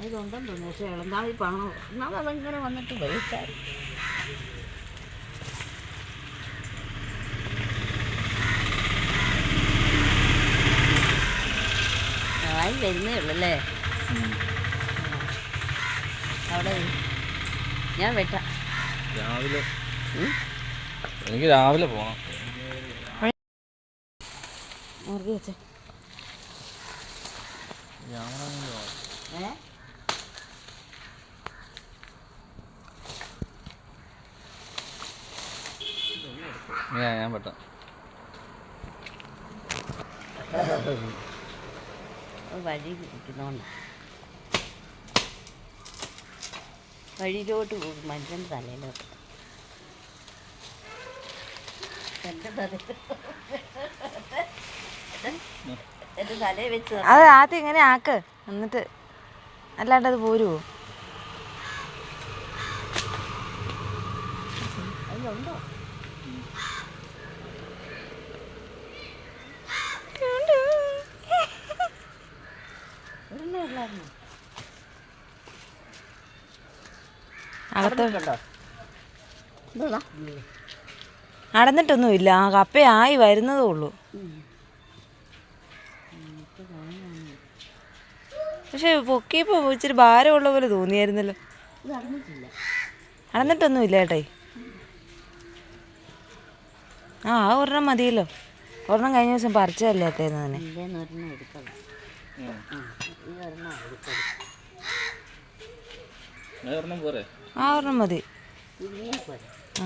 ഇതുണ്ടെന്ന് തോന്നുന്നു. പക്ഷേ ഇളന്താവി പണം അതങ്ങനെ വന്നിട്ട് വേവിച്ചാൽ ആയി വരുന്നേ ഉള്ളല്ലേ. അവിടെ ഞാൻ വെട്ടാം. രാവിലെ എനിക്ക് രാവിലെ പോകണം. മുറുകി വെച്ചേ. ഞാൻ പെട്ടാ വഴി ഇരിക്കുന്നോണ്ട് വഴിയിലോട്ട് പോകും. മനുഷ്യൻ്റെ തലയിലോട്ട് എൻ്റെ തലയിൽ വെച്ച് അത് ആദ്യം ഇങ്ങനെ ആക്ക്, എന്നിട്ട് അല്ലാണ്ട് അത് പോരുവോ? അതിലുണ്ടോ? അടന്നിട്ടൊന്നുമില്ല. ആ കപ്പയായി വരുന്നതേ ഉള്ളൂ. പക്ഷെ പൊക്കിയപ്പോ ഇച്ചിരി ഭാരമുള്ള പോലെ തോന്നിയായിരുന്നല്ലോ. അടന്നിട്ടൊന്നുമില്ല ഏട്ടായി. ആ ഒരെണ്ണം മതിയല്ലോ. ഒരെണ്ണം കഴിഞ്ഞ ദിവസം പറിച്ചതല്ലേ അത്തേന്ന് തന്നെ. ആ ഒരെണ്ണം മതി. ആ